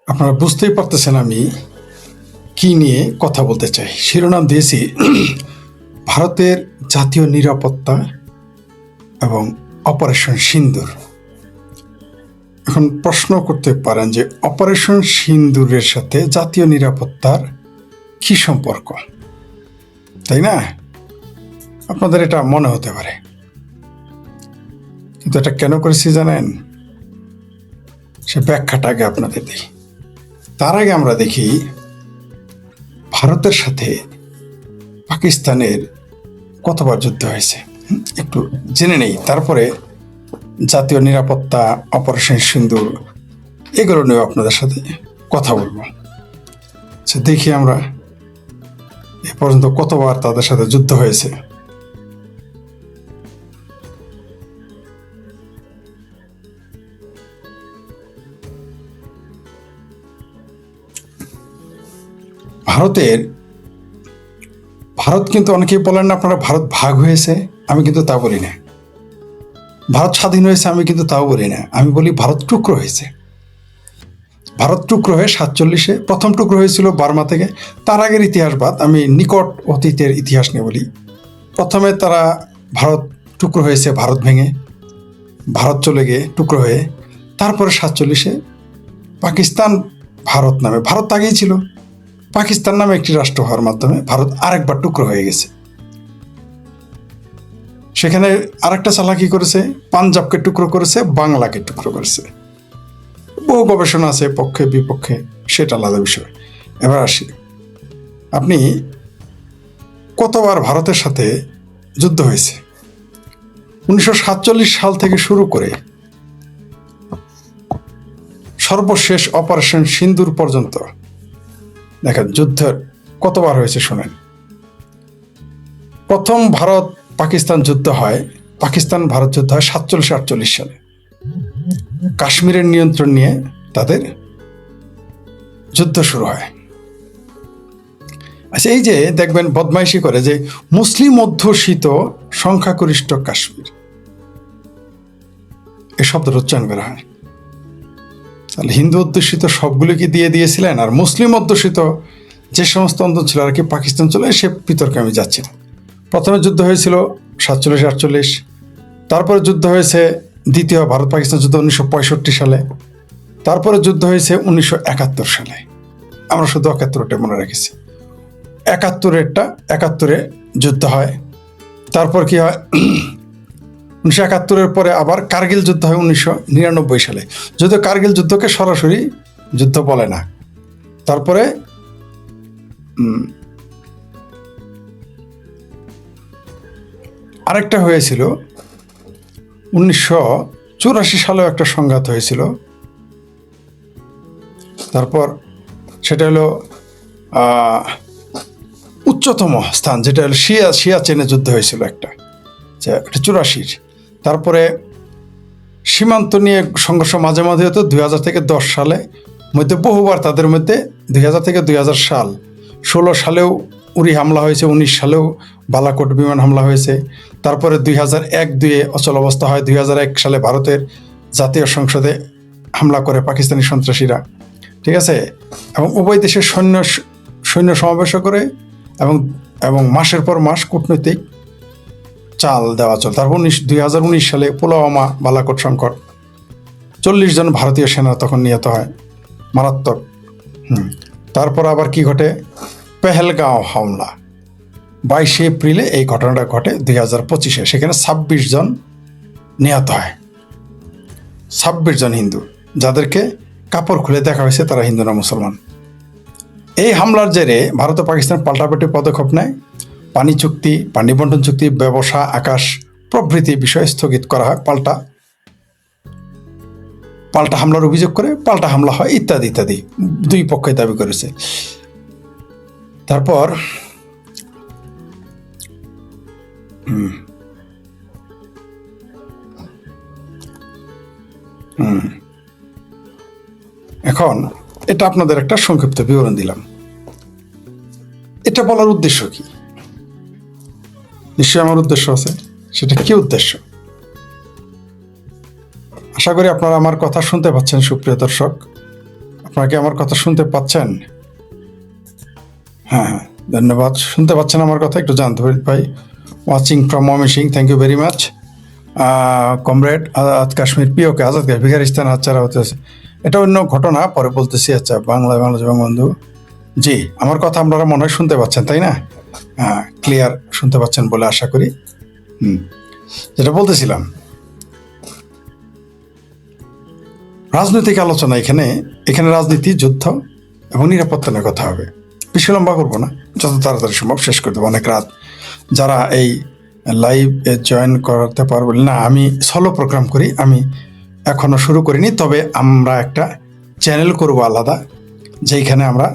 আপনারা বুঝতেই পারতেছেন আমি কি নিয়ে কথা বলতে চাই। শিরোনাম দিয়েছি ভারতের জাতীয় নিরাপত্তা এবং অপারেশন সিন্দুর। এখন প্রশ্ন করতে পারেন যে অপারেশন সিন্দুরের সাথে জাতীয় নিরাপত্তার কি সম্পর্ক, তাই না? আপনাদের এটা মনে হতে পারে, কিন্তু এটা কেন করেছি জানেন? সে ব্যাখ্যাটা আগে আপনাদের দিই। তার আগে আমরা দেখি ভারতের সাথে পাকিস্তানের কতবার যুদ্ধ হয়েছে একটু জেনে নেই, তারপরে জাতীয় নিরাপত্তা, অপারেশন সিন্দুর এগুলো নিয়ে আপনাদের সাথে কথা বলবো। আচ্ছা, দেখি আমরা এ পর্যন্ত কতবার তাদের সাথে যুদ্ধ হয়েছে। ভারত কিন্তু অনেকেই বলেন না আপনারা ভারত ভাগ হয়েছে, আমি কিন্তু তা বলি না। ভারত স্বাধীন হয়েছে, আমি কিন্তু তাও বলি না। আমি বলি ভারত টুকরো হয়েছে। ভারত টুকরো হয়ে 47-এ প্রথম টুকরো হয়েছিল বার্মা থেকে। তার আগের ইতিহাস বাদ, আমি নিকট অতীতের ইতিহাস নিয়ে বলি। প্রথমে তারা ভারত টুকরো হয়েছে, ভারত ভেঙে ভারত চলে গিয়ে টুকরো হয়ে, তারপরে 47-এ পাকিস্তান ভারত নামে, ভারত আগেই ছিল, পাকিস্তান নামে একটি রাষ্ট্র হওয়ার মাধ্যমে ভারত আরেকবার টুকরো হয়ে গেছে। সেখানে আরেকটা চালাকি করেছে, পাঞ্জাবকে টুকরো করেছে, বাংলাকে টুকরো করেছে। বহু গবেষণা আছে পক্ষে বিপক্ষে, সেটা আলাদা বিষয়। এবার আসি, আপনি কতবার ভারতের সাথে যুদ্ধ হয়েছে? 1947 সাল থেকে শুরু করে সর্বশেষ অপারেশন সিন্দুর পর্যন্ত দেখেন যুদ্ধের কতবার হয়েছে শোনেন। প্রথম ভারত পাকিস্তান যুদ্ধ হয়, পাকিস্তান ভারত যুদ্ধ হয় 47-48 সালে। কাশ্মীরের নিয়ন্ত্রণ নিয়ে তাদের যুদ্ধ শুরু হয়। আচ্ছা, এই যে দেখবেন বদমাইশি করে যে মুসলিম অধ্যুষিত সংখ্যাগরিষ্ঠ কাশ্মীর, এই শব্দটা উচ্চারণ করা হয়। তাহলে হিন্দু অধ্যুষিত সবগুলোকে দিয়ে দিয়েছিলেন, আর মুসলিম অধ্যুষিত যে সমস্ত অঞ্চল ছিল আর কি পাকিস্তান চলে, সে বিতর্কে আমি যাচ্ছি না। প্রথমে যুদ্ধ হয়েছিল 47-48, তারপরে যুদ্ধ হয়েছে দ্বিতীয় ভারত পাকিস্তান যুদ্ধ 1965 সালে, তারপরে যুদ্ধ হয়েছে 1971 সালে। আমরা শুধু 71টা মনে রেখেছি। 71-এ যুদ্ধ হয়। তারপর কি হয়, 1971-এর পরে আবার কার্গিল যুদ্ধ হয় 1999 সালে। যদিও কার্গিল যুদ্ধকে সরাসরি যুদ্ধ বলে না। তারপরে আরেকটা হয়েছিল 1984 সালেও একটা সংঘাত হয়েছিল। তারপর সেটা হলো উচ্চতম স্থান, যেটা হলো সিয়াচেনে যুদ্ধ হয়েছিল একটা 84। তারপরে সীমান্ত নিয়ে সংঘর্ষ মাঝে মাঝে হতো 2000 থেকে 10 সালে মধ্যে বহুবার, তাদের মধ্যে 2000 থেকে 2000 সাল, 16 সালেও উরি হামলা হয়েছে, 19 সালেও বালাকোট বিমান হামলা হয়েছে। তারপরে 2001-2-এ অচল অবস্থা হয়। 2001 সালে ভারতের জাতীয় সংসদে হামলা করে পাকিস্তানি সন্ত্রাসীরা, ঠিক আছে, এবং উভয় দেশের সৈন্য সমাবেশ করে এবং মাসের পর মাস কূটনৈতিক চাল দেওয়া চল। তারপর 2019 সালে পুলওয়ামা বালাকোট সংকট, 40 জন ভারতীয় সেনা তখন নিহত হয়, মারাত্মক। তারপর আবার কি ঘটে, পেহেলগাঁও হামলা 22 এপ্রিলে, এই ঘটনাটা ঘটে 2025-এ। সেখানে 26 জন নিহত হয়, 26 জন হিন্দু, যাদেরকে কাপড় খুলে দেখা হয়েছে তারা হিন্দু না মুসলমান। এই হামলার জেরে ভারত ও পাকিস্তান পাল্টাপাল্টি পদক্ষেপ নেয়। পানি চুক্তি, পানি বন্টন চুক্তি, ব্যবসা, আকাশ প্রভৃতি বিষয় স্থগিত করা হয়। পাল্টা হামলার অভিযোগ করে পাল্টা হামলা হয়, ইত্যাদি ইত্যাদি দুই পক্ষই দাবি করেছে। তারপর এখন এটা আপনাদের একটা সংক্ষিপ্ত বিবরণ দিলাম। এটা বলার উদ্দেশ্য কি? নিশ্চয়ই আমার উদ্দেশ্য আছে। সেটা কি উদ্দেশ্য? আশা করি আপনারা আমার কথা শুনতে পাচ্ছেন, সুপ্রিয় দর্শক। আপনারা কি আমার কথা শুনতে পাচ্ছেন? হ্যাঁ হ্যাঁ, ধন্যবাদ। শুনতে পাচ্ছেন আমার কথা? একটু জানতে পারি ভাই। Watching from Mymensingh, thank you very much. Comrade Azad Kashmir PoK, Azad Kashmir বিহারিস্তান হাতছাড়া হতেছে, এটা অন্য ঘটনা, পরে বলতেছি। আচ্ছা, বাংলাদেশ বঙ্গবন্ধু, জি আমার কথা আপনারা মনে হয় শুনতে পাচ্ছেন, তাই না? হ্যাঁ, ক্লিয়ার শুনতে পাচ্ছেন বলে আশা করি। যেটা বলতেছিলাম, রাজনৈতিক আলোচনা, এখানে রাজনীতি, যুদ্ধ এবং নিরাপত্তা নিয়ে কথা হবে। বেশি লম্বা করবো না, যত তাড়াতাড়ি সম্ভব শেষ করে দেবো, অনেক রাত। যারা এই লাইভ জয়েন করতে পারবেন না, আমি সলো প্রোগ্রাম করি, আমি এখনো শুরু করিনি, তবে আমরা একটা চ্যানেল করব আলাদা, যেখানে আমরা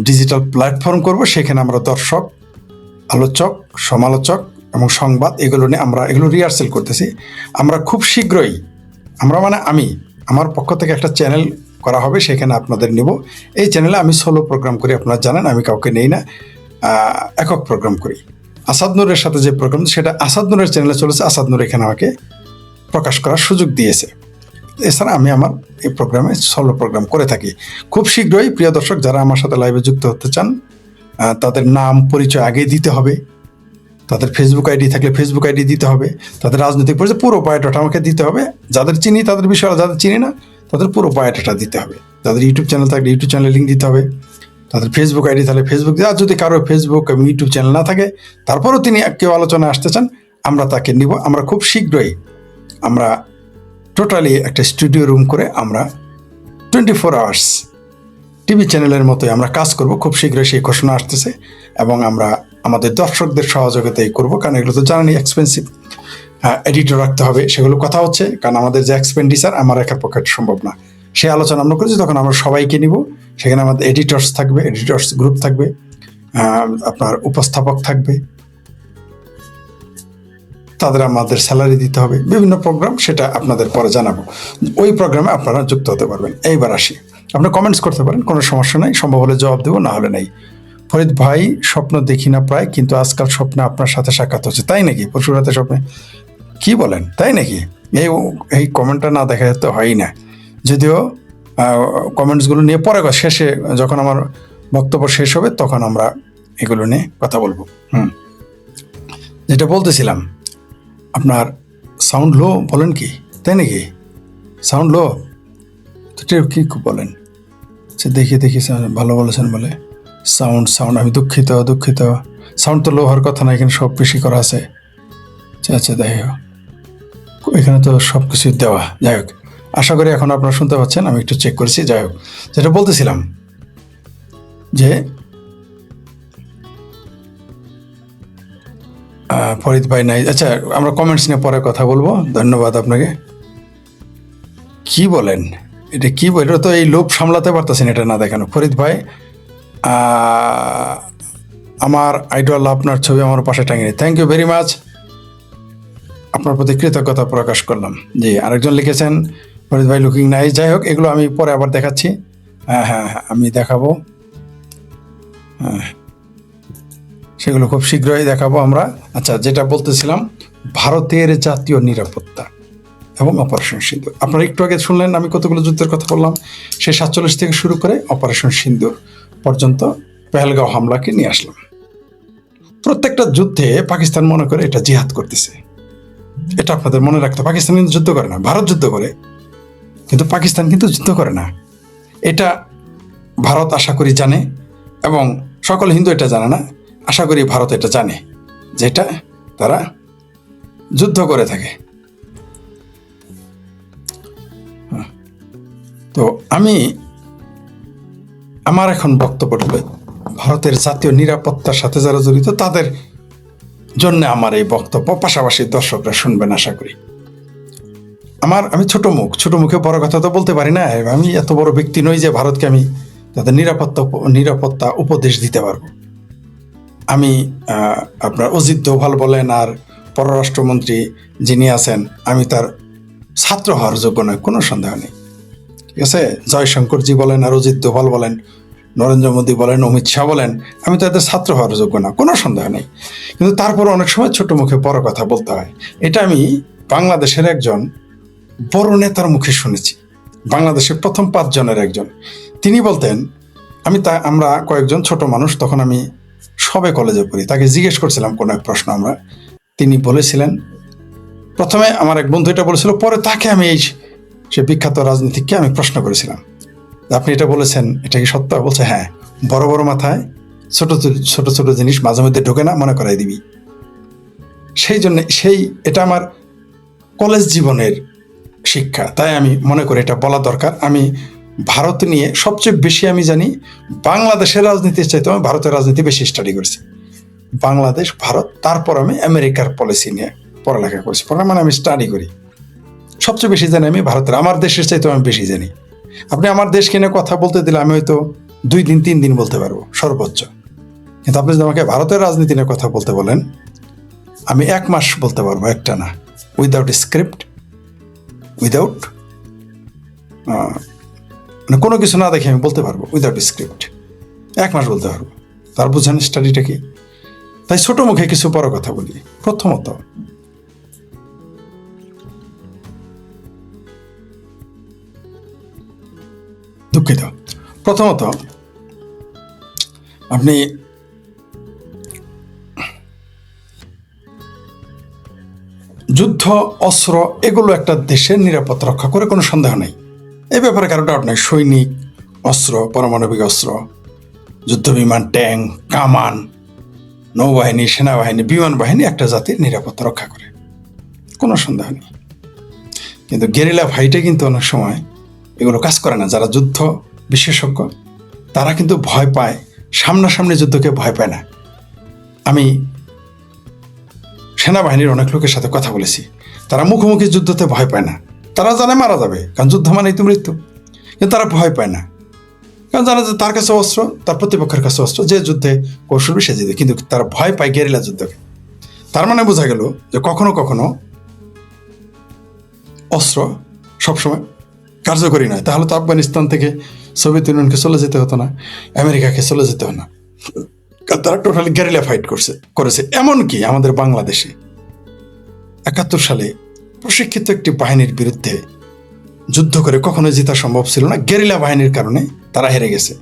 ডিজিটাল প্ল্যাটফর্ম করব। সেখানে আমরা দর্শক, আলোচক, সমালোচক এবং সংবাদ এগুলো নিয়ে আমরা এগুলো রিহার্সেল করতেছি। আমরা খুব শীঘ্রই, আমি আমার পক্ষ থেকে একটা চ্যানেল করা হবে, সেখানে আপনাদের নিব। এই চ্যানেলে আমি সোলো প্রোগ্রাম করি, আপনারা জানেন, আমি কাউকে নেই না, একক প্রোগ্রাম করি। আসাদ নূরের সাথে যে প্রোগ্রাম, সেটা আসাদ নূরের চ্যানেলে চলেছে, আসাদ নূর এখানে আমাকে প্রকাশ করার সুযোগ দিয়েছে। এছাড়া আমি আমার এই প্রোগ্রামে সোলো প্রোগ্রাম করে থাকি। খুব শীঘ্রই প্রিয় দর্শক, যারা আমার সাথে লাইভে যুক্ত হতে চান, তাদের নাম পরিচয় আগেই দিতে হবে, তাদের ফেসবুক আইডি থাকলে ফেসবুক আইডি দিতে হবে, তাদের রাজনৈতিক পরিচয় পুরো বায়োডাটা আমাকে দিতে হবে। যাদের চিনি তাদের বিষয়, যাদের চিনি না তাদের পুরো বায়োডাটা দিতে হবে। তাদের ইউটিউব চ্যানেল থাকলে ইউটিউব চ্যানেলে লিঙ্ক দিতে হবে, তাদের ফেসবুক আইডি থাকলে ফেসবুক, আর যদি কারো ফেসবুক এবং ইউটিউব চ্যানেল না থাকে, তারপরেও তিনি কেউ আলোচনায় আসতে চান, আমরা তাকে নিব। আমরা খুব শীঘ্রই আমরা টোটালি একটা স্টুডিও রুম করে আমরা 24 আওয়ার্স টিভি চ্যানেলের মতোই আমরা কাজ করব। খুব শীঘ্রই সেই ঘোষণা আসতেছে, এবং আমরা আমাদের দর্শকদের সহযোগিতাই করব, কারণ এগুলো তো জানেনই এক্সপেন্সিভ, এডিটর রাখতে হবে, সেগুলো কথা হচ্ছে। কারণ আমাদের যে এক্সপেন্ডিচার আমার একার পক্ষে সম্ভব না। সেই আলোচনা আমরা করেছি, তখন আমরা সবাইকে নিব। সেখানে আমাদের এডিটর্স থাকবে, এডিটর্স গ্রুপ থাকবে, আপনার উপস্থাপক থাকবে, তাদের আমাদের স্যালারি দিতে হবে, বিভিন্ন প্রোগ্রাম, সেটা আপনাদের পরে জানাবো। ওই প্রোগ্রামে আপনারা যুক্ত হতে পারবেন। এইবার আসি, আপনারা কমেন্টস করতে পারেন, কোনো সমস্যা নাই, সম্ভব হলে জবাব দেবো, না হলে নাই। ফরিদ ভাই, স্বপ্ন দেখি না প্রায়, কিন্তু আজকাল স্বপ্নে আপনার সাথে সাক্ষাৎ হচ্ছে, তাই নাকি? পরশুর রাতে স্বপ্নে, কি বলেন, তাই নাকি? এই কমেন্টটা না দেখা যেতে হয়ই না, যদিও কমেন্টসগুলো নিয়ে পরে শেষে, যখন আমার বক্তব্য শেষ হবে, তখন আমরা এগুলো নিয়ে কথা বলবো। যেটা বলতেছিলাম, আপনার সাউন্ড লো বলেন কি, তাই নাকি? সাউন্ড লো কি বলেন? আচ্ছা, দেখি ভালো বলেছেন বলে। সাউন্ড আমি দুঃখিত, সাউন্ড তো লো হওয়ার কথা না, এখানে সব বেশি করা আছে। আচ্ছা যাই হোক, এখানে তো সব কিছু দেওয়া। যাই হোক, আশা করি এখন আপনারা শুনতে পাচ্ছেন, আমি একটু চেক করেছি। যাই হোক, যেটা বলতেছিলাম যে ফরিদ ভাই নাই, আচ্ছা আমরা কমেন্টস নিয়ে পরে কথা বলবো। ধন্যবাদ আপনাকে। কি বলেন, এটা কি এটা তো এই লোভ সামলাতে পারতেছেন, এটা না দেখানো। ফরিদ ভাই, আমার আইডল আপনার ছবি আমার পাশে টাঙিয়ে, থ্যাংক ইউ ভেরি মাচ, আপনার প্রতি কৃতজ্ঞতা প্রকাশ করলাম। জি, আরেকজন লিখেছেন ফরিদ ভাই লুকিং নাইস। যাই হোক, এগুলো আমি পরে আবার দেখাচ্ছি। হ্যাঁ, আমি দেখাবো, সেগুলো খুব শীঘ্রই দেখাবো আমরা। আচ্ছা, যেটা বলতেছিলাম, ভারতের জাতীয় নিরাপত্তা এবং অপারেশন সিন্দুর, আপনারা একটু আগে শুনলেন আমি কতগুলো যুদ্ধের কথা বললাম। সেই 47 থেকে শুরু করে অপারেশন সিন্দুর পর্যন্ত পেহেলগাঁও হামলাকে নিয়ে আসলাম। প্রত্যেকটা যুদ্ধে পাকিস্তান মনে করে এটা জিহাদ করতেছে, এটা আপনাদের মনে রাখতে। পাকিস্তান কিন্তু যুদ্ধ করে না, ভারত যুদ্ধ করে, কিন্তু পাকিস্তান কিন্তু যুদ্ধ করে না। এটা ভারত আশা করি জানে, এবং সকল হিন্দু এটা জানে না। আশা করি ভারত এটা জানে, যেটা তারা যুদ্ধ করে থাকে। তো আমার এখন বক্তব্য হলো, ভারতের জাতীয় নিরাপত্তার সাথে যারা জড়িত তাদের জন্য আমার এই বক্তব্য, পাশাপাশি দর্শকরা শুনবেন আশা করি। আমি ছোট মুখে বড় কথা তো বলতে পারি না। আমি এত বড় ব্যক্তি নই যে ভারতকে আমি তাদের নিরাপত্তা উপদেশ দিতে পারবো। আমি আপনার অজিত দোভাল বলেন আর পররাষ্ট্রমন্ত্রী যিনি আছেন, আমি তার ছাত্র হওয়ার যোগ্য নয়, কোনো সন্দেহ নেই। ঠিক আছে, জয়শঙ্করজি বলেন আর অজিত দোভাল বলেন, নরেন্দ্র মোদী বলেন, অমিত শাহ বলেন, আমি তাদের ছাত্র হওয়ার যোগ্য না, কোনো সন্দেহ নেই। কিন্তু তারপর অনেক সময় ছোট মুখে বড় কথা বলতে হয়। এটা আমি বাংলাদেশের একজন বড় নেতার মুখে শুনেছি। বাংলাদেশের প্রথম 5 জনের একজন। তিনি বলতেন, আমরা কয়েকজন ছোট মানুষ, তখন আমি সবে কলেজে পড়ি, তাকে জিজ্ঞেস করছিলাম কোনো এক প্রশ্ন আমরা, তিনি বলেছিলেন, প্রথমে আমার এক বন্ধু এটা বলেছিল, পরে তাকে আমি সে বিখ্যাত রাজনীতিককে আমি প্রশ্ন করেছিলাম, আপনি এটা বলেছেন, এটা কি সত্য? বলছে হ্যাঁ, বড় বড় মাথায় ছোট ছোট ছোট জিনিস মাঝে মধ্যে ঢোকে না, মনে করাই দিবি। সেই জন্য এটা আমার কলেজ জীবনের শিক্ষা, তাই আমি মনে করি এটা বলা দরকার। আমি ভারত নিয়ে সবচেয়ে বেশি আমি জানি, বাংলাদেশের রাজনীতির চাইতে আমি ভারতের রাজনীতি বেশি স্টাডি করেছি। বাংলাদেশ, ভারত, তারপর আমি আমেরিকার পলিসি নিয়ে পড়ালেখা করেছি। মানে আমি স্টাডি করি, সবচেয়ে বেশি জানি আমি ভারতের, আমার দেশের চাইতে আমি বেশি জানি। আপনি আমার দেশকে নিয়ে কথা বলতে দিলে আমি হয়তো 2 দিন 3 দিন বলতে পারবো সর্বোচ্চ, কিন্তু আপনি যদি আমাকে ভারতের রাজনীতি নিয়ে কথা বলতে বলেন, আমি 1 মাস বলতে পারবো, একটা না, উইদাউট স্ক্রিপ্ট, উইদাউট মানে কোনো কিছু না দেখে আমি বলতে পারবো, উইদাউট স্ক্রিপ্ট 1 মাস বলতে পারবো। তার বুঝেন স্টাডিটা কি? তাই ছোট মুখে কিছু বড় কথা বলি। প্রথমত, দুঃখিত, প্রথমত আপনি যুদ্ধ, অস্ত্র, এগুলো একটা দেশের নিরাপত্তা রক্ষা করে, কোনো সন্দেহ নেই, এই ব্যাপারে কারো ডাউট নেই। সৈনিক, অস্ত্র, পারমাণবিক অস্ত্র, যুদ্ধ বিমান, ট্যাঙ্ক, কামান, নৌবাহিনী, সেনাবাহিনী, বিমান বাহিনী একটা জাতির নিরাপত্তা রক্ষা করে, কোনো সন্দেহ নেই। কিন্তু গেরিলা ফাইটে কিন্তু অনেক সময় এগুলো কাজ করে না। যারা যুদ্ধ বিশেষজ্ঞ তারা কিন্তু ভয় পায়, সামনাসামনি যুদ্ধকে ভয় পায় না। আমি সেনাবাহিনীর অনেক লোকের সাথে কথা বলেছি, তারা মুখোমুখি যুদ্ধতে ভয় পায় না। তারা জানে মারা যাবে, কারণ যুদ্ধ মানেই তো মৃত্যু, কিন্তু তারা ভয় পায় না, কারণ জানে যে তার কাছে অস্ত্র, তার প্রতিপক্ষের কাছে অস্ত্র, যে যুদ্ধে কৌশল সে জিতে, কিন্তু তারা ভয় পায় গেরিলা যুদ্ধকে। তার মানে বোঝা গেল যে কখনো কখনো অস্ত্র সবসময় কার্যকরী নয়। তাহলে তো আফগানিস্তান থেকে সোভিয়েত ইউনিয়নকে চলে যেতে হতো না, আমেরিকাকে চলে যেতে হতো না, তারা টোটালি গেরিলা ফাইট করেছে। এমনকি আমাদের বাংলাদেশে 71 সালে প্রশিক্ষিত একটি বাহিনীর বিরুদ্ধে যুদ্ধ করে কখনো জেতা সম্ভব ছিল না, গেরিলা বাহিনীর কারণে তারা হেরে গেছে।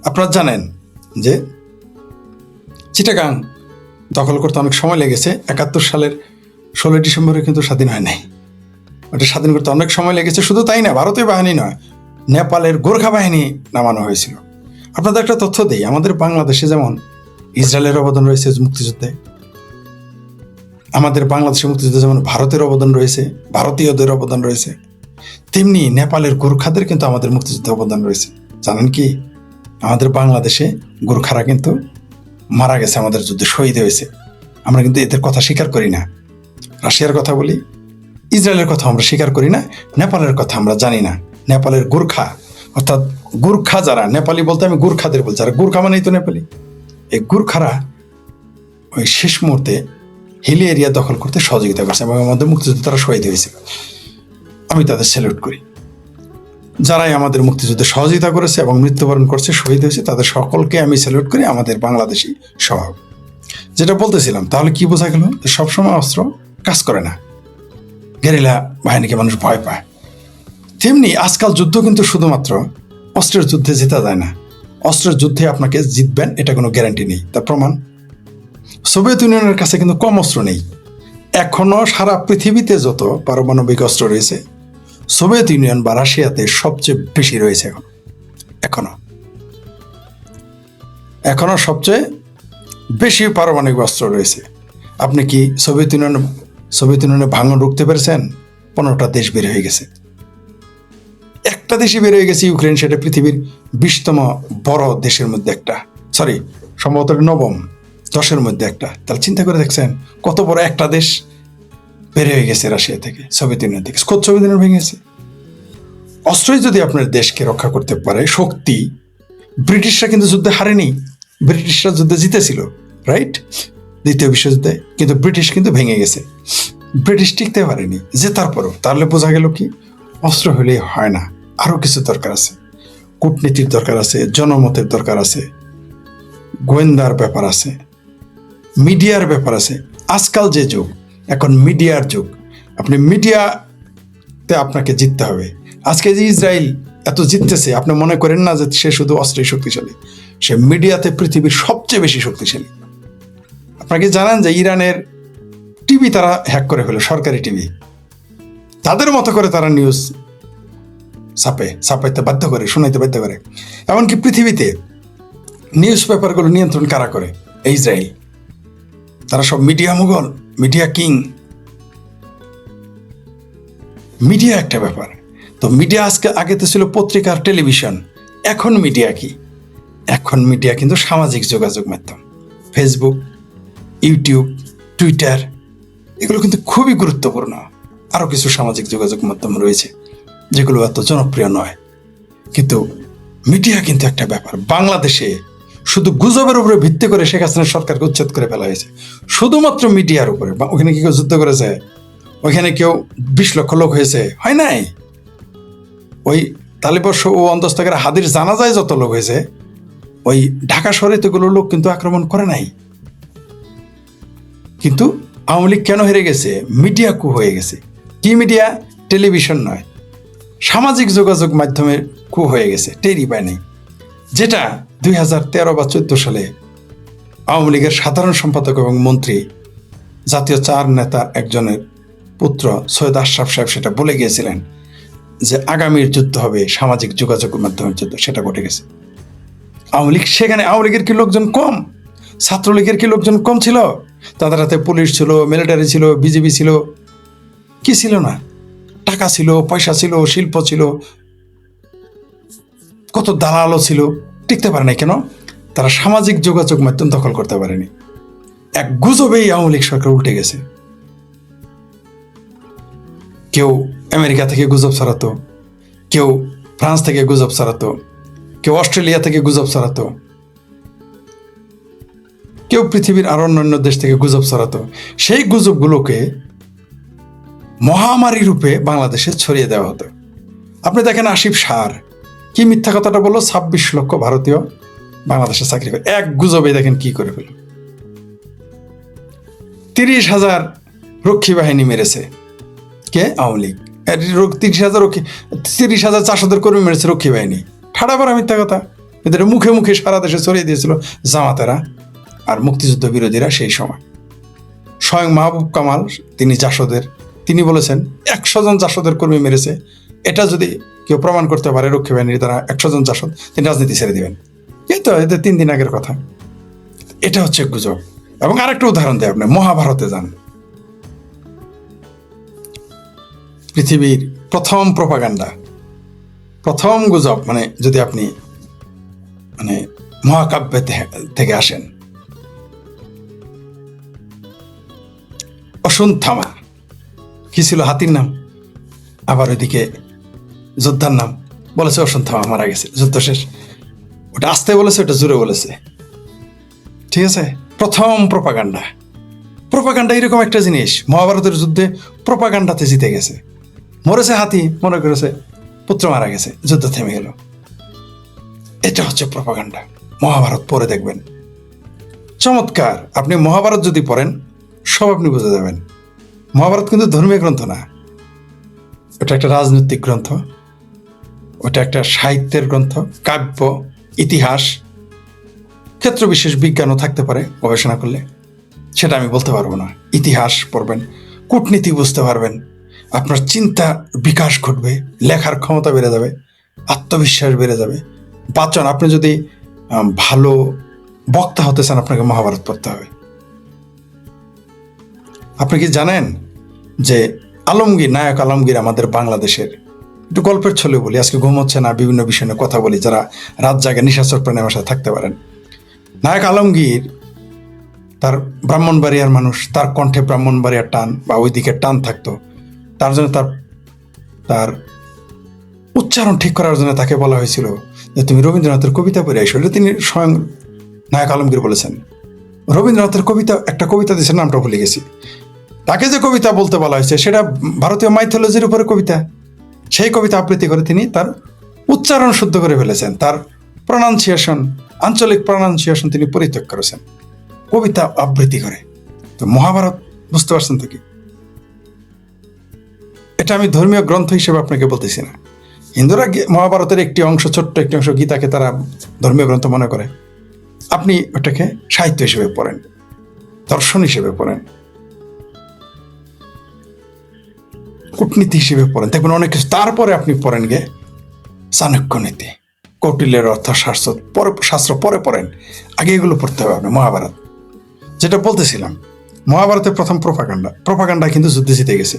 আপনারা জানেন যে চিটাগাং দখল করতে অনেক সময় লেগেছে। 71 সালের 16 ডিসেম্বরে কিন্তু স্বাধীন হয় নাই, ওটা স্বাধীন করতে অনেক সময় লেগেছে। শুধু তাই না, ভারতীয় বাহিনী নয়, নেপালের গোর্খা বাহিনী নামানো হয়েছিল। আপনাদের একটা তথ্য দেই, আমাদের বাংলাদেশে যেমন ইসরায়েলের অবদান রয়েছে মুক্তিযুদ্ধে, আমাদের বাংলাদেশের মুক্তিযুদ্ধে যেমন ভারতের অবদান রয়েছে, ভারতীয়দের অবদান রয়েছে, তেমনি নেপালের গোর্খাদের কিন্তু আমাদের মুক্তিযুদ্ধে অবদান রয়েছে। জানেন কি, আমাদের বাংলাদেশে গোর্খারা কিন্তু মারা গেছে, আমাদের যুদ্ধে শহীদ হয়েছে। আমরা কিন্তু এদের কথা স্বীকার করি না। রাশিয়ার কথা বলি, ইসরায়েলের কথা আমরা স্বীকার করি না, নেপালের কথা আমরা জানি না। নেপালের গোর্খা, অর্থাৎ গোর্খা যারা, নেপালি বলতে আমি গোর্খাদের বলছি, আর গোর্খা মানেই তো নেপালি। এই গোর্খারা ওই শেষ মুহূর্তে হিলি এরিয়া দখল করতে সহযোগিতা করছে এবং আমাদের মুক্তিযুদ্ধে তারা শহীদ হয়েছিল। আমি তাদের স্যালুট করি। যারাই আমাদের মুক্তিযুদ্ধে সহযোগিতা করেছে এবং মৃত্যুবরণ করছে, শহীদ হয়েছে, তাদের সকলকে আমি স্যালুট করি, আমাদের বাংলাদেশি সহ। যেটা বলতেছিলাম, তাহলে কি বোঝা গেল? সবসময় অস্ত্র কাজ করে না, গেরিলা বাহিনীকে মানুষ ভয় পায়। তেমনি আজকাল যুদ্ধ কিন্তু শুধুমাত্র অস্ত্রের যুদ্ধে জেতা যায় না, অস্ত্রের যুদ্ধে আপনাকে জিতবেন এটা কোনো গ্যারান্টি নেই। তার প্রমাণ, সোভিয়েত ইউনিয়নের কাছে কিন্তু কম অস্ত্র নেই। এখনো সারা পৃথিবীতে যত পারমাণবিক অস্ত্র রয়েছে, সোভিয়েত ইউনিয়ন বা রাশিয়াতে সবচেয়ে বেশি রয়েছে। এখনো সবচেয়ে বেশি পারমাণবিক অস্ত্র রয়েছে। আপনি কি সোভিয়েত ইউনিয়নে ভাঙন রুখতে পেরেছেন? 15টা দেশ বের হয়ে গেছে, একটা দেশই বের হয়ে গেছে ইউক্রেন, সেটা পৃথিবীর 20তম বড় দেশের মধ্যে একটা, সম্ভবত 9ম 10-এর মধ্যে একটা। তাহলে চিন্তা করে দেখছেন কত বড় একটা দেশ বের হয়ে গেছে রাশিয়া থেকে, সোভিয়েত ইউনিয়ন থেকে। সোভিয়েত ইউনিয়ন ভেঙে গেছে। অস্ত্রই যদি আপনার দেশকে রক্ষা করতে পারে, শক্তি। ব্রিটিশরা কিন্তু যুদ্ধে হারেনি, ব্রিটিশরা যুদ্ধে জিতেছিল, রাইট, দ্বিতীয় বিশ্বযুদ্ধে, কিন্তু ব্রিটিশ কিন্তু ভেঙে গেছে, ব্রিটিশ টিকতে পারেনি। যে তারপরও, তাহলে বোঝা গেল কি, অস্ত্র হলেই হয় না, আরো কিছু দরকার আছে, কূটনীতির দরকার আছে, জনমতের দরকার আছে, গোয়েন্দার ব্যাপার আছে, মিডিয়ার ব্যাপার আছে। আজকাল যে যুগ, এখন মিডিয়ার যুগ। আপনি মিডিয়াতে আপনাকে জিততে হবে। আজকে যে ইসরায়েল এত জিততেছে, আপনি মনে করেন না যে সে শুধু অস্ত্রে শক্তিশালী, সে মিডিয়াতে পৃথিবীর সবচেয়ে বেশি শক্তিশালী। আপনাকে জানান যে ইরানের টিভি তারা হ্যাক করে ফেলে, সরকারি টিভি, তাদের মতো করে তারা নিউজ ছাপাইতে বাধ্য করে, শোনাইতে বাধ্য করে। এমনকি পৃথিবীতে নিউজ পেপারগুলো নিয়ন্ত্রণ কারা করে? ইসরায়েল। তারা সব media Mughal, media king. Media একটা ব্যাপার। তো মিডিয়া আগে তো ছিল পত্রিকা আর টেলিভিশন, এখন মিডিয়া কি? এখন মিডিয়া কিন্তু সামাজিক যোগাযোগ মাধ্যম, ফেসবুক, ইউটিউব, টুইটার, এগুলো কিন্তু খুবই গুরুত্বপূর্ণ। আরও কিছু সামাজিক যোগাযোগ মাধ্যম রয়েছে যেগুলো এত জনপ্রিয় নয়, কিন্তু মিডিয়া কিন্তু একটা ব্যাপার। বাংলাদেশে শুধু গুজবের উপরে ভিত্তি করে শেখ হাসিনা সরকারকে উচ্ছেদ করে ফেলা হয়েছে, শুধুমাত্র মিডিয়ার উপরে। ওখানে কি কেউ যুদ্ধ করেছে? ওইখানে কেউ 20 লক্ষ লোক হয়েছে? হয় নাই। ওই তালিবর্ষ ও অন্তস্তকের হাদির জানাজায় যত লোক হয়েছে, ওই ঢাকা শহরে তোগুলো লোক কিন্তু আক্রমণ করে নাই। কিন্তু আওয়ামী লীগ কেন হেরে গেছে? মিডিয়া কু হয়ে গেছে। কি মিডিয়া? টেলিভিশন নয়, সামাজিক যোগাযোগ মাধ্যমে কু হয়ে গেছে, টেরই পায় নেই। যেটা 2013 বা 14 সালে আওয়ামী লীগের সাধারণ সম্পাদক এবং মন্ত্রী, জাতীয় 4 নেতার একজনের পুত্র সৈয়দ আশরাফ সাহেব সেটা বলে গিয়েছিলেন যে আগামীর যুদ্ধ হবে সামাজিক যোগাযোগ মাধ্যমের যুদ্ধ। সেটা ঘটে গেছে। আওয়ামী লীগ, সেখানে আওয়ামী লীগের কি লোকজন কম? ছাত্রলীগের কি লোকজন কম ছিল? তাদের হাতে পুলিশ ছিল, মিলিটারি ছিল, বিজেপি ছিল, কি ছিল না? টাকা ছিল, পয়সা ছিল, শিল্প ছিল, কত দালালও ছিল। টিকতে পারে নাই কেন? তারা সামাজিক যোগাযোগ মাধ্যম দখল করতে পারেনি। এক গুজবেই আওয়ামী লীগ সরকার উল্টে গেছে। কেউ আমেরিকা থেকে গুজব ছড়াতো, কেউ ফ্রান্স থেকে গুজব ছড়াতো, কেউ অস্ট্রেলিয়া থেকে গুজব ছড়াতো, কেউ পৃথিবীর আরো অন্যান্য দেশ থেকে গুজব ছড়াতো। সেই গুজবগুলোকে মহামারী রূপে বাংলাদেশে ছড়িয়ে দেওয়া হতো। আপনি দেখেন আসিফ সার কি মিথ্যা কথাটা বললো, 26 লক্ষ ভারতীয় বাংলাদেশে চাকরি করে। এক গুজবে দেখেন কি করে ফেল। 30,000 রক্ষী বাহিনী মেরেছে কে? আওয়ামী লীগ। 30,000 চাষদের কর্মী মেরেছে রক্ষী বাহিনী। ঠাড়া পড়া মিথ্যা কথা। এদের মুখে মুখে সারা দেশে ছড়িয়ে দিয়েছিল জামাতেরা আর মুক্তিযুদ্ধ বিরোধীরা। সেই সময় স্বয়ং মাহবুব কামাল, তিনি জাসদের, তিনি বলেছেন 100 জন জাসদের কর্মী মেরেছে। এটা যদি কেউ প্রমাণ করতে পারে রক্ষী বাহিনীর দ্বারা 100 জন জাসদ, তিনি রাজনীতি ছেড়ে দিবেন। এই তো এদের 3 দিন আগের কথা। এটা হচ্ছে গুজব। এবং আরেকটা উদাহরণ দেয়, আপনি মহাভারতে যান। পৃথিবীর প্রথম প্রপাগান্ডা, প্রথম গুজব, মানে যদি আপনি মহাকাব্য থেকে আসেন, অশ্বত্থামা কি ছিল? হাতির নাম। আবার ওইদিকে যোদ্ধার নাম বলেছে অশ্বত্থামা মারা গেছে, যুদ্ধ শেষ। ওটা আস্তে বলেছে, ওটা জোরে বলেছে। ঠিক আছে? প্রথম প্রপাগান্ডা। প্রপাগান্ডা এরকম একটা জিনিস, মহাভারতের যুদ্ধে প্রপাগান্ডাতে জিতে গেছে। মরেছে হাতি, মনে করেছে পুত্র মারা গেছে, যুদ্ধ থেমে গেল। এটা হচ্ছে প্রপাগান্ডা। মহাভারত পড়ে দেখবেন, চমৎকার। আপনি মহাভারত যদি পড়েন, সব আপনি বুঝে যাবেন। মহাভারত কিন্তু ধর্মীয় গ্রন্থ না, ওটা একটা রাজনৈতিক গ্রন্থ, ওটা একটা সাহিত্যের গ্রন্থ, কাব্য, ইতিহাস, ক্ষেত্রবিশেষ বিজ্ঞানও থাকতে পারে গবেষণা করলে, সেটা আমি বলতে পারবো না। ইতিহাস পড়বেন, কূটনীতি বুঝতে পারবেন, আপনার চিন্তা বিকাশ ঘটবে, লেখার ক্ষমতা বেড়ে যাবে, আত্মবিশ্বাস বেড়ে যাবে। বাচন, আপনি যদি ভালো বক্তা হতে চান, আপনাকে মহাভারত পড়তে হবে। আপনি কি জানেন যে আলমগীর, নায়ক আলমগীর আমাদের বাংলাদেশের, একটু গল্পের ছলে বলি, আজকে ঘুম হচ্ছে না, বিভিন্ন বিষয় নিয়ে কথা বলি, যারা রাত জাগে নিশাচর প্রাণে বাসায় থাকতে পারেন। নায়ক আলমগীর, তার ব্রাহ্মণবাড়িয়ার মানুষ, তার কণ্ঠে ব্রাহ্মণবাড়িয়ার টান বা ওই দিকের টান থাকতো। তার জন্য তার উচ্চারণ ঠিক করার জন্য তাকে বলা হয়েছিল যে তুমি রবীন্দ্রনাথের কবিতা পড়ে আইসো। এটা তিনি স্বয়ং নায়ক আলমগীর বলেছেন। রবীন্দ্রনাথের কবিতা, একটা কবিতা দিয়েছেন, নামটা ভুলে গেছি। তাকে যে কবিতা বলতে বলা হয়েছে সেটা ভারতীয় মাইথোলজির উপরে কবিতা। সেই কবিতা আবৃত্তি করে তিনি তার উচ্চারণ শুদ্ধ করে ফেলেছেন, তার প্রনাউন্সিয়েশন, আঞ্চলিক প্রনাউন্সিয়েশন তিনি পরিত্যাগ করেছেন কবিতা আবৃত্তি করে। তো মহাভারত বুঝতে পারছেন তো কি? এটা আমি ধর্মীয় গ্রন্থ হিসেবে আপনাকে বলতেছি না, হিন্দুরা মহাভারতের একটি অংশ, ছোট্ট একটি অংশ গীতাকে তারা ধর্মীয় গ্রন্থ মনে করে। আপনি ওটাকে সাহিত্য হিসেবে পড়েন, দর্শন হিসেবে পড়েন, কূটনীতি হিসেবে পড়েন, দেখবেন অনেক কিছু। তারপরে আপনি পড়েন গে চাণক্য নীতি, কৌটিল্যের শাস্ত্র পরে পড়েন, আগে এগুলো পড়তে হবে আপনি। মহাভারত, যেটা বলতেছিলাম, মহাভারতের প্রথম প্রোপাগান্ডা কিন্তু যুদ্ধে জিতে গেছে।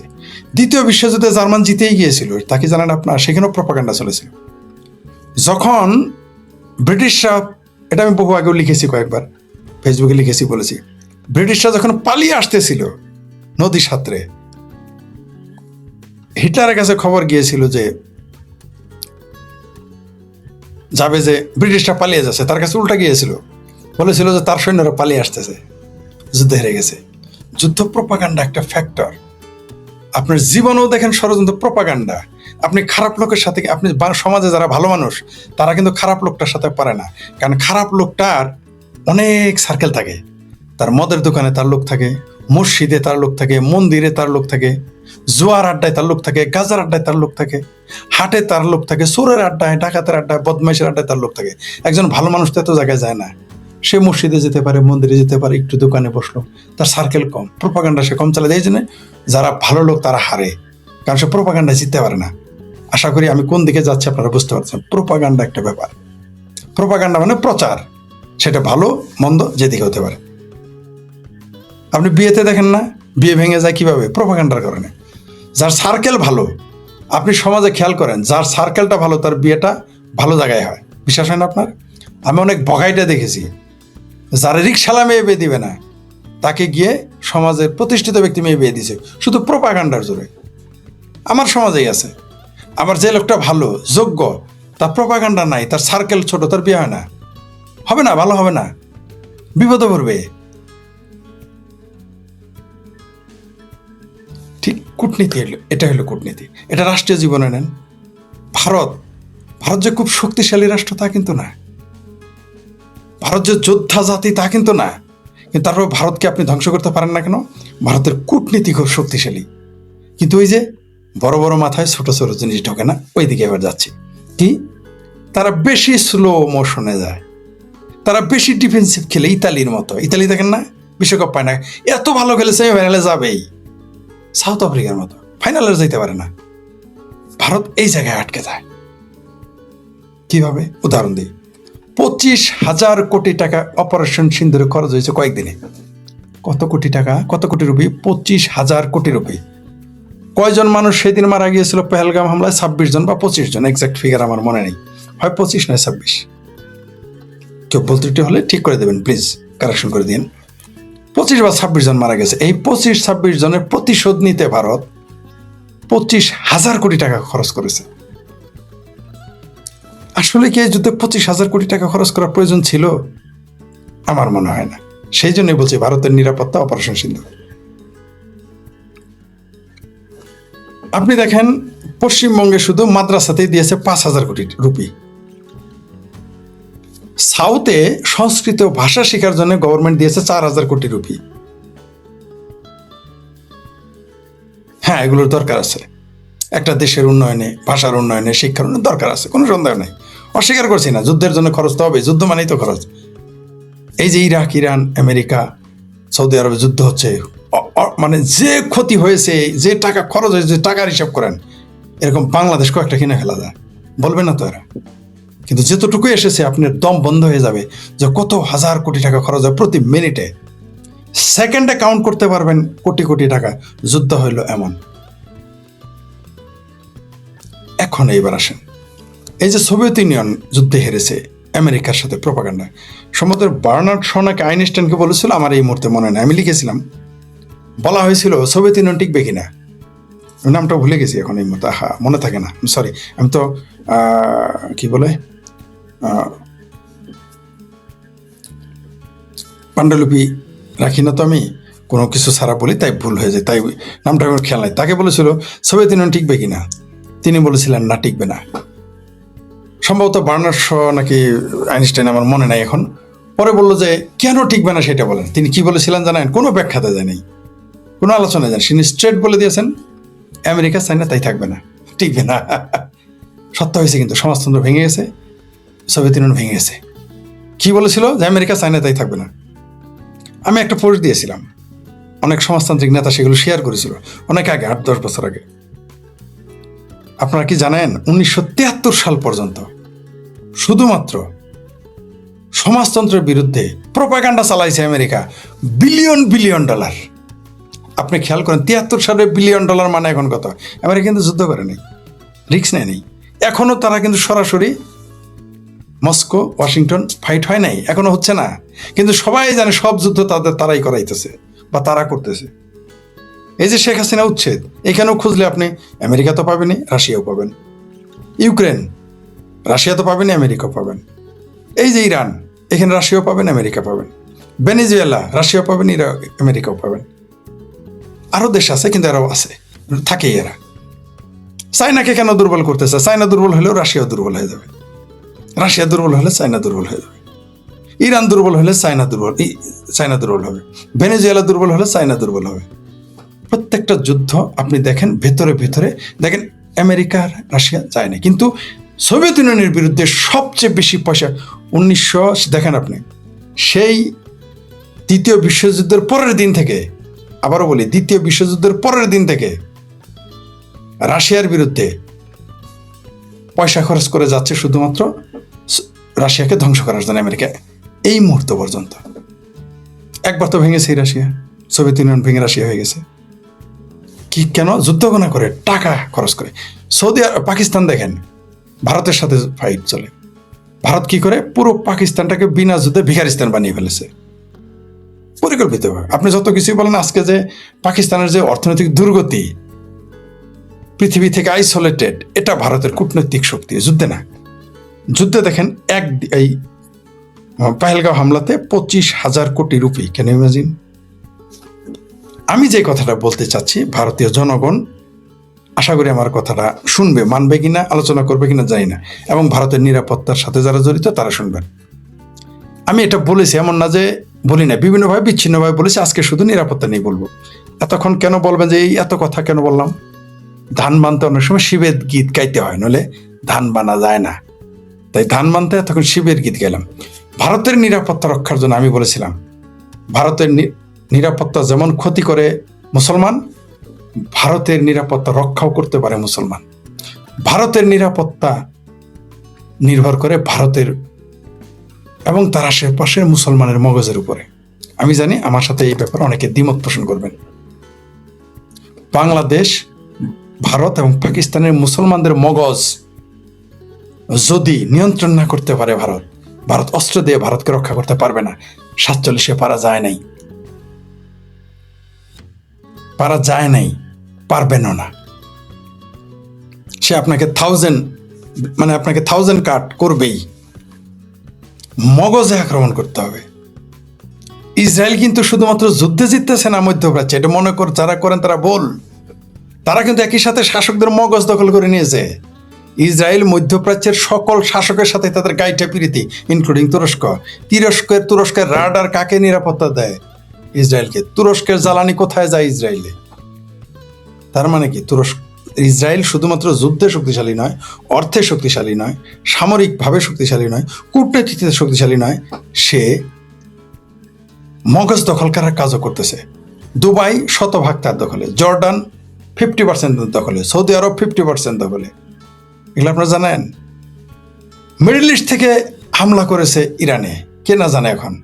দ্বিতীয় বিশ্বযুদ্ধে জার্মান জিতেই গিয়েছিল, তাকে জানেন আপনার, সেখানেও প্রোপাগান্ডা চলেছিল। যখন ব্রিটিশরা, এটা আমি বহু আগেও লিখেছি, কয়েকবার ফেসবুকে লিখেছি, বলেছি, ব্রিটিশরা যখন পালিয়ে আসতেছিল নদী সাঁতরে, হিটলারের কাছে খবর গিয়েছিল যে যাবে, যে ব্রিটিশরা পালিয়ে যাচ্ছে, তার কাছে উল্টা গিয়েছিল, বলেছিল যে তার সৈন্যরা পালিয়ে আসতেছে, যুদ্ধ হেরে গেছে। যুদ্ধ প্রোপাগান্ডা একটা ফ্যাক্টর। আপনার জীবনেও দেখেন ষড়যন্ত্র, প্রোপাগান্ডা। আপনি খারাপ লোকের সাথে, আপনি সমাজে যারা ভালো মানুষ তারা কিন্তু খারাপ লোকটার সাথে পারে না, কারণ খারাপ লোকটার অনেক সার্কেল থাকে। তার মদের দোকানে তার লোক থাকে, মসজিদে তার লোক থাকে, মন্দিরে তার লোক থাকে, জুয়ার আড্ডায় তার লোক থাকে, গাজার আড্ডায় তার লোক থাকে, হাটে তার লোক থাকে, চোরের আড্ডায়, ডাকাতের আড্ডায়, বদমাইশের আড্ডায় তার লোক থাকে। একজন ভালো মানুষ তো এত জায়গায় যায় না। সে মসজিদে যেতে পারে, মন্দিরে যেতে পারে, একটু দোকানে বসলো, তার সার্কেল কম, প্রোপাগান্ডা সে কম চালায়। এই জন্য যারা ভালো লোক তারা হারে, কারণ সে প্রোপাগান্ডা জিততে পারে না। আশা করি আমি কোন দিকে যাচ্ছি আপনারা বুঝতে পারছেন। প্রোপাগান্ডা একটা ব্যাপার। প্রোপাগান্ডা মানে প্রচার, সেটা ভালো মন্দ যেদিকে হতে পারে। আপনি বিয়েতে দেখেন না, বিয়ে ভেঙে যায় কিভাবে? প্রোপাগান্ডার কারণে। যার সার্কেল ভালো, আপনি সমাজে খেয়াল করেন, যার সার্কেলটা ভালো তার বিয়েটা ভালো জায়গায় হয়। বিশ্বাস হয় না আপনার? আমি অনেক বগাইটা দেখেছি, যারা রিক্সালা মেয়ে বিয়ে দিবে না, তাকে গিয়ে সমাজের প্রতিষ্ঠিত ব্যক্তি মেয়ে বিয়ে দিছে, শুধু প্রোপাগান্ডার জোরে। আমার সমাজেই আছে। আবার যে লোকটা ভালো যোগ্য, তার প্রোপাগান্ডা নাই, তার সার্কেল ছোট, তার বিয়ে হয় না, হবে না, ভালো হবে না, বিপদে পড়বে। ঠিক কূটনীতি হলো, এটা হলো কূটনীতি। এটা রাষ্ট্রীয় জীবনে নেন। ভারত যে খুব শক্তিশালী রাষ্ট্র তা কিন্তু না, ভারত যে যোদ্ধা জাতি তা কিন্তু না, কিন্তু তারপর ভারতকে আপনি ধ্বংস করতে পারেন না কেন? ভারতের কূটনীতি খুব শক্তিশালী। কিন্তু ওই যে বড় বড় মাথায় ছোট ছোট জিনিস ঢোকে না, ওই দিকে এবার যাচ্ছে। কি? তারা বেশি স্লো মোশনে যায়, তারা বেশি ডিফেন্সিভ খেলে, ইতালির মতো। ইতালি দেখেন না, বিশ্বকাপ পায় না, এত ভালো খেলে সেমিফাইনালে যাবেই। সাউথ আফ্রিকার মতো ফাইনালে যেতে পারে না। ভারত এই জায়গায় আটকে যায়। কিভাবে? উদাহরণ দিই, 25,000 কোটি টাকা অপারেশন সিন্দুরে খরচ হয়েছে কয়েকদিনে। কত কোটি টাকা, কত কোটি রুপি? 25,000 কোটি রুপি। কয়জন মানুষ সেদিন মারা গিয়েছিল পেহেলগাম হামলায়? 26 জন বা 25 জন, এক্সাক্ট ফিগার আমার মনে নেই, হয় 25 নয় 26। কেউ ভুল ত্রুটি হলে ঠিক করে দেবেন প্লিজ, কারেকশন করে দিন। 25 বা 26 জন মারা গেছে। এই 25-26 জনের প্রতিশোধ নিতে ভারত 25,000 কোটি টাকা খরচ করেছে। আসলে কি এই যুদ্ধে 25,000 কোটি টাকা খরচ করার প্রয়োজন ছিল? আমার মনে হয় না। সেই জন্যই বলছি ভারতের নিরাপত্তা অপারেশন সিন্ধু। আপনি দেখেন পশ্চিমবঙ্গে শুধু মাদ্রাসাতেই দিয়েছে 5,000 কোটি রুপি। সাউথে সংস্কৃত ভাষা শেখার জন্য গভর্নমেন্ট দিয়েছে 4,000 কোটি রুপি। হ্যাঁ, এগুলোর দরকার আছে। একটা দেশের উন্নয়নে, ভাষার উন্নয়নে, শিক্ষার উন্নয়নে দরকার আছে, কোনো সন্দেহ নেই, অস্বীকার করছি না। যুদ্ধের জন্য খরচ তো হবে, যুদ্ধ মানেই তো খরচ। এই যে ইরাক, ইরান, আমেরিকা, সৌদি আরবে যুদ্ধ হচ্ছে, মানে যে ক্ষতি হয়েছে, যে টাকা খরচ হয়েছে, যে টাকার হিসাব করেন, এরকম বাংলাদেশ কয়েকটা কিনে ফেলা যায়, বলবে না তো এরা। কিন্তু যেতটুকু এসেছে আপনার দম বন্ধ হয়ে যাবে যে কত হাজার কোটি টাকা খরচ হয় প্রতি মিনিটে। সেকেন্ডে কাউন্ট করতে পারবেন কোটি কোটি টাকা। যুদ্ধ হইল এমন। এখন এইবার আসেন, এই যে সোভিয়েত ইউনিয়ন যুদ্ধে হেরেছে আমেরিকার সাথে, প্রোপাগান্ডা। সম্ভবত বার্নার্ড শ নাকি আইনস্টাইনকে বলেছিল, আমার এই মুহূর্তে মনে নেই, আমি লিখেছিলাম, বলা হয়েছিল সোভিয়েত ইউনিয়ন টিকবে কিনা, নামটা ভুলে গেছি এখন এই মুহূর্তে, মনে থাকে না, সরি। আমি তো কি বলে পাণ্ডুলিপি রাখি না, তো আমি কোনো কিছু ছাড়া বলি, তাই ভুল হয়ে যায়, তাই নামটা আমার খেয়াল নাই। তাকে বলেছিল সোভিয়েত ইউনিয়ন টিকবে কিনা, তিনি বলেছিলেন না, টিকবে না। সম্ভবত বার্নার্ড শ নাকি আইনস্টাইন, আমার মনে নাই এখন। পরে বললো যে কেন টিকবে না সেটা বলেন। তিনি কি বলেছিলেন জানেন? কোনো ব্যাখ্যাতে যায় নাই, কোনো আলোচনায় যান, তিনি স্ট্রেট বলে দিয়েছেন আমেরিকা চায় না, তাই থাকবে না, টিকবে না। সত্য হয়েছে, কিন্তু সমাজতন্ত্র ভেঙে গেছে, সোভিয়েত ইউনিয়ন ভেঙে গেছে। কি বলেছিল যে আমেরিকা চায়না তাই থাকবে না। আমি একটা পোস্ট দিয়েছিলাম, অনেক সমাজতান্ত্রিক নেতা সেগুলো শেয়ার করেছিল অনেক আগে, 8-10 বছর আগে। আপনারা কি জানেন 1973 সাল পর্যন্ত শুধুমাত্র সমাজতন্ত্রের বিরুদ্ধে প্রোপাগান্ডা চালাইছে আমেরিকা বিলিয়ন বিলিয়ন ডলার। আপনি খেয়াল করেন 73 সালে বিলিয়ন ডলার মানে এখন কত? আমেরিকা কিন্তু যুদ্ধ করে নেই, রিস্ক নেই। এখনো তারা কিন্তু সরাসরি মস্কো ওয়াশিংটন ফাইট হয় নাই, এখনো হচ্ছে না, কিন্তু সবাই জানে সব যুদ্ধ তারাই করাইতেছে বা তারা করতেছে। এই যে শেখ হাসিনা উচ্ছেদ, এখানেও খুঁজলে আপনি আমেরিকা তো পাবেনই, রাশিয়াও পাবেন। ইউক্রেন, রাশিয়া তো পাবেনই, আমেরিকাও পাবেন। এই যে ইরান, এখানে রাশিয়াও পাবেন, আমেরিকা পাবেন। ভেনেজুয়েলা, রাশিয়াও পাবেন, আমেরিকাও পাবেন। আরও দেশ আছে, কিন্তু এরাও আছে, থাকেই এরা। চায়নাকে কেন দুর্বল করতেছে? চায়না দুর্বল হলেও রাশিয়াও দুর্বল হয়ে যাবে, রাশিয়া দুর্বল হলে চায়না দুর্বল হয়ে যাবে, ইরান দুর্বল হলে চায়না দুর্বল হবে, ভেনেজুয়েলা দুর্বল হলে চায়না দুর্বল হবে। প্রত্যেকটা যুদ্ধ আপনি দেখেন ভেতরে ভেতরে দেখেন আমেরিকা রাশিয়া যায় না, কিন্তু সোভিয়েত ইউনিয়নের বিরুদ্ধে সবচেয়ে বেশি পয়সা 1900 দেখেন আপনি, সেই দ্বিতীয় বিশ্বযুদ্ধের পরের দিন থেকে, আবারও বলি দ্বিতীয় বিশ্বযুদ্ধের পরের দিন থেকে রাশিয়ার বিরুদ্ধে পয়সা খরচ করে যাচ্ছে শুধুমাত্র রাশিয়াকে ধ্বংস করার জন্য আমেরিকা, এই মুহূর্ত পর্যন্ত। একবার তো ভেঙেছে রাশিয়া, সোভিয়েত ইউনিয়ন ভেঙে রাশিয়া হয়ে গেছে। কি কেন? যুদ্ধ গোনা করে, টাকা খরচ করে। সৌদি পাকিস্তান দেখেন, ভারতের সাথে ফাইট চলে, ভারত কি করে পুরো পাকিস্তানটাকে বিনা যুদ্ধে ভিখারিস্তান বানিয়ে ফেলেছে পরিকল্পিতভাবে। আপনি যত কিছুই বলেন, আজকে যে পাকিস্তানের যে অর্থনৈতিক দুর্গতি, পৃথিবী থেকে আইসোলেটেড, এটা ভারতের কূটনৈতিক শক্তি, যুদ্ধে না। যুদ্ধে দেখেন এই পহেলগাঁও হামলাতে 25,000 কোটি রুপি, ক্যান ইউ ইমাজিন? আমি যে কথাটা বলতে চাচ্ছি, ভারতীয় জনগণ আশা করি আমার কথাটা শুনবে, মানবে কিনা, আলোচনা করবে কিনা জানি না, এবং ভারতের নিরাপত্তার সাথে যারা জড়িত তারা শুনবেন। আমি এটা বলেছি, এমন না যে বলি না, বিভিন্নভাবে বিচ্ছিন্নভাবে বলেছি। আজকে শুধু নিরাপত্তা নিয়ে বলবো। এতক্ষণ কেন বলবেন যে এই এত কথা কেন বললাম? ধান বানতে অনেক সময় শিবের গীত গাইতে হয়, নইলে ধান বানা যায় না। তাই ধান বানতে তখন শিবের গীত গাইলাম। ভারতের নিরাপত্তা রক্ষার জন্য আমি বলেছিলাম, ভারতের নিরাপত্তা যেমন ক্ষতি করে মুসলমান, ভারতের নিরাপত্তা রক্ষাও করতে পারে মুসলমান। ভারতের নিরাপত্তা নির্ভর করে ভারতের এবং তার আশেপাশের মুসলমানের মগজের উপরে। আমি জানি আমার সাথে এই ব্যাপারে অনেকে দ্বিমত পোষণ করবেন। বাংলাদেশ, ভারত এবং পাকিস্তানের মুসলমানদের মগজ যদি নিয়ন্ত্রণ না করতে পারে ভারত অস্ত্র দিয়ে ভারতকে রক্ষা করতে পারবে না। 47-এ পারা যায় নাই, পারবেনও না। সে আপনাকে 1000 কাট করবেই, মগজে আক্রমণ করতে হবে। ইসরায়েল কিন্তু শুধুমাত্র যুদ্ধে জিততেছে না মধ্যপ্রাচ্যে, এটা মনে কর যারা করেন তারা ভুল। তারা কিন্তু একই সাথে শাসকদের মগজ দখল করে নিয়েছে। ইসরায়েল মধ্যপ্রাচ্যের সকল শাসকের সাথে তাদের গাইটা পিরিতি, ইনক্লুডিং তুরস্কের রাডার কাকে নিরাপত্তা দেয়? ইসরায়েলকে। তুরস্কের জ্বালানি কোথায় যায়? ইসরায়েলে। তার মানে কি ইসরায়েল শুধুমাত্র যুদ্ধে শক্তিশালী নয়, অর্থে শক্তিশালী নয়, সামরিকভাবে শক্তিশালী নয়, কূটনীতিতে শক্তিশালী নয়, সে মগজ দখল করার কাজও করতেছে। দুবাই 100% তার দখলে, জর্ডান 50% দখলে, সৌদি আরব 50% দখলে। এগুলো আপনারা জানেন? মিডল ইস্ট থেকে হামলা করেছে ইরানে, কে না জানে এখন?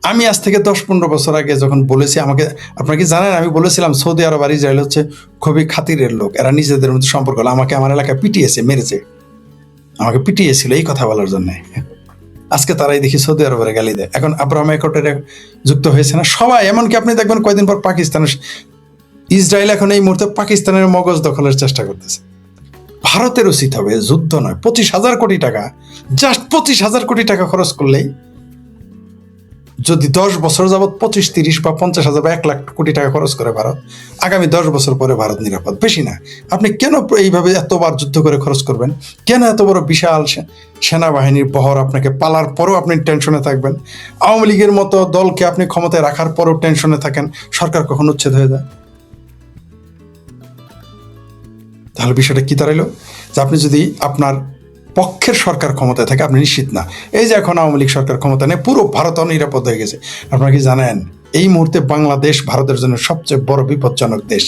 আমি আজ থেকে 10-15 বছর আগে যখন বলেছি, আপনারা কি জানেন, আমি বলেছিলাম সৌদি আরব আর ইসরায়েল হচ্ছে খুবই খাতিরের লোক, এরা নিজেদের মধ্যে সম্পর্ক হলো। আমাকে আমার এলাকায় মেরেছে, আমাকে পিটিয়েছিল এই কথা বলার জন্য। আজকে তারাই দেখি সৌদি আরবের গালি দেয়। এখন আব্রাহাম অ্যাকর্ডে যুক্ত হয়েছে না সবাই, এমনকি আপনি দেখবেন কয়দিন পর ইসরায়েল এখন এই মুহূর্তে পাকিস্তানের মগজ দখলের চেষ্টা করতেছে। ভারতের উচিত হবে যুদ্ধ নয়, 25,000 কোটি টাকা, জাস্ট 25,000 কোটি টাকা খরচ করলেই, যদি 10 বছর যাবৎ 25, 30 বা 50,000 বা 1 লাখ কোটি টাকা খরচ করে ভারত, আগামী 10 বছর পরে ভারত নিরাপদ। বেশি না। আপনি কেন এইভাবে এতবার যুদ্ধ করে খরচ করবেন? কেন এত বড় বিশাল সেনাবাহিনীর বহর আপনাকে পালার পরও আপনি টেনশনে থাকবেন? আওয়ামী লীগের মতো দলকে আপনি ক্ষমতায় রাখার পরও টেনশনে থাকেন সরকার কখন উচ্ছেদ হয়ে যায়। তাহলে বিষয়টা কি দাঁড়াইলো? যে আপনি যদি আপনার পক্ষের সরকার ক্ষমতায় থাকে আপনি নিশ্চিত না। এই যে এখন আওয়ামী লীগ সরকার ক্ষমতা নেই, পুরো ভারত অনিরাপদ হয়ে গেছে। আপনারা কি জানেন এই মুহূর্তে বাংলাদেশ ভারতের জন্য সবচেয়ে বড় বিপজ্জনক দেশ?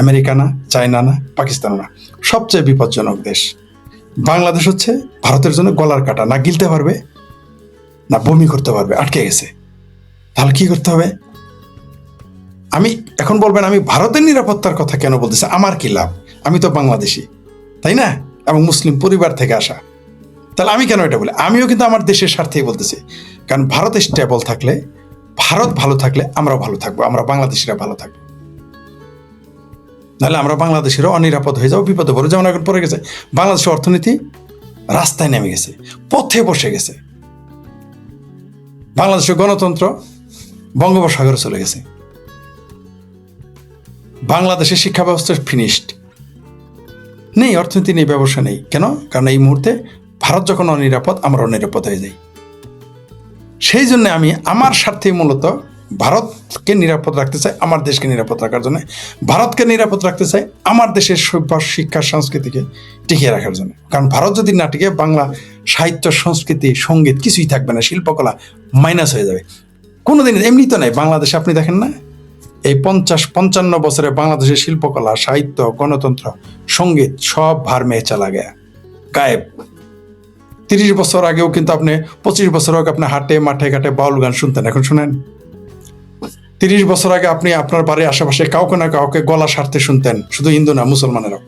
আমেরিকা না, চায়না না, পাকিস্তান না, সবচেয়ে বিপজ্জনক দেশ বাংলাদেশ হচ্ছে ভারতের জন্য গলার কাটা। না গিলতে পারবে না বমি করতে পারবে, আটকে গেছে। তাহলে কি করতে হবে? আমি এখন বলবেন আমি ভারতের নিরাপত্তার কথা কেন বলতেছি, আমার কি লাভ? আমি তো বাংলাদেশি, তাই না, এবং মুসলিম পরিবার থেকে আসা। তাহলে আমি কেন এটা বলি? আমিও কিন্তু আমার দেশের স্বার্থেই বলতেছি। কারণ ভারত স্টেবল থাকলে, ভারত ভালো থাকলে আমরাও ভালো থাকবো, আমরা বাংলাদেশিরা ভালো থাকবো। নাহলে আমরা বাংলাদেশেরও অনিরাপদ হয়ে যাবো, বিপদে পড়ে। যেমন এখন পড়ে গেছে বাংলাদেশের অর্থনীতি, রাস্তায় নেমে গেছে, পথে বসে গেছে। বাংলাদেশের গণতন্ত্র বঙ্গোপসাগরে চলে গেছে। বাংলাদেশের শিক্ষা ব্যবস্থা ফিনিশড, নেই অর্থনীতি, নেই ব্যবসা, নেই। কেন? কারণ এই মুহূর্তে ভারত যখন অনিরাপদ, আমরা অনিরাপদ হয়ে যাই। সেই জন্য আমি আমার স্বার্থে মূলত ভারতকে নিরাপদ রাখতে চাই, আমার দেশকে নিরাপদ রাখার জন্য। ভারতকে নিরাপদ রাখতে চাই আমার দেশের সভ্যাস, শিক্ষা, সংস্কৃতিকে টিকিয়ে রাখার জন্য। কারণ ভারত যদি না টিকে, বাংলা সাহিত্য, সংস্কৃতি, সঙ্গীত কিছুই থাকবে না, শিল্পকলা মাইনাস হয়ে যাবে। কোনোদিন এমনি তো নাই বাংলাদেশে। আপনি দেখেন না, এই 50-55 বছরে বাংলাদেশের শিল্পকলা, সাহিত্য, গণতন্ত্র, সঙ্গীত সব ভার মেয়ে চালা গেয়া, গায়েব। 30 বছর আগেও কিন্তু আপনি, 25 বছর আগে আপনি হাটে মাঠে ঘাটে বাউল গান শুনতেন, এখন শুনেন? 30 বছর আগে আপনি আপনার বাড়ির আশেপাশে কাউকে না কাউকে গলা সারতে শুনতেন, শুধু হিন্দু না, মুসলমানেরও।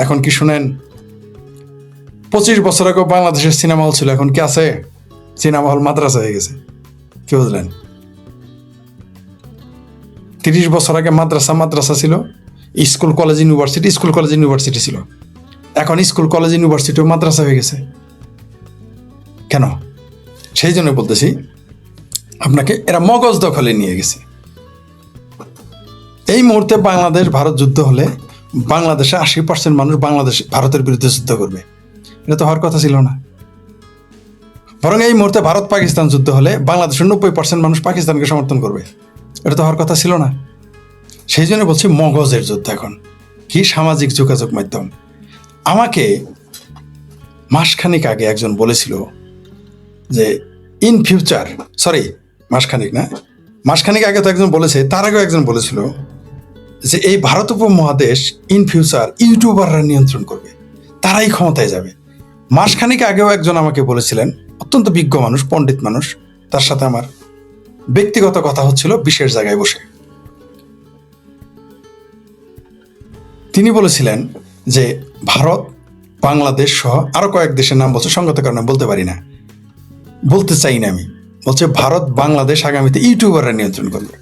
এখন কি শুনেন? 25 বছর আগেও বাংলাদেশের সিনেমা হল ছিল, এখন কি আছে? সিনেমা হল মাদ্রাসা হয়ে গেছে। কি বুঝলেন? 30 বছর আগে মাদ্রাসা ছিল, স্কুল কলেজ ইউনিভার্সিটি ছিল। এখন স্কুল কলেজ ইউনিভার্সিটিও মাদ্রাসা হয়ে গেছে। কেন? সেই জন্য বলতেছি আপনাকে, এরা মগজ দখলে নিয়ে গেছে। এই মুহূর্তে বাংলাদেশ ভারত যুদ্ধ হলে বাংলাদেশে 80% মানুষ ভারতের বিরুদ্ধে যুদ্ধ করবে। এটা তো হওয়ার কথা ছিল না। বরং এই মুহূর্তে ভারত পাকিস্তান যুদ্ধ হলে বাংলাদেশের 90% মানুষ পাকিস্তানকে সমর্থন করবে। এটা তো হওয়ার কথা ছিল না। সেই জন্য বলছি মগজের যুদ্ধ এখন। কি সামাজিক যোগাযোগ মাধ্যম। আমাকে মাসখানিক আগে একজন বলেছিল যে ইন ফিউচার, মাসখানিক আগে তো একজন বলেছে, তার আগেও একজন বলেছিল যে এই ভারত উপমহাদেশ ইন ফিউচার ইউটিউবাররা নিয়ন্ত্রণ করবে, তারাই ক্ষমতায় যাবে। মাসখানিক আগেও একজন আমাকে বলেছিলেন, অত্যন্ত বিজ্ঞ মানুষ, পণ্ডিত মানুষ, তার সাথে আমার ব্যক্তিগত কথা হচ্ছিল বিশেষ জায়গায় বসে। তিনি বলেছিলেন যে ভারত, বাংলাদেশ সহ আরো কয়েক দেশের নাম বলছে, সঙ্গত কারণে বলতে পারি না, বলতে চাই না আমি। বলছে ভারত, বাংলাদেশ আগামীতে ইউটিউবাররা নিয়ন্ত্রণ করবে।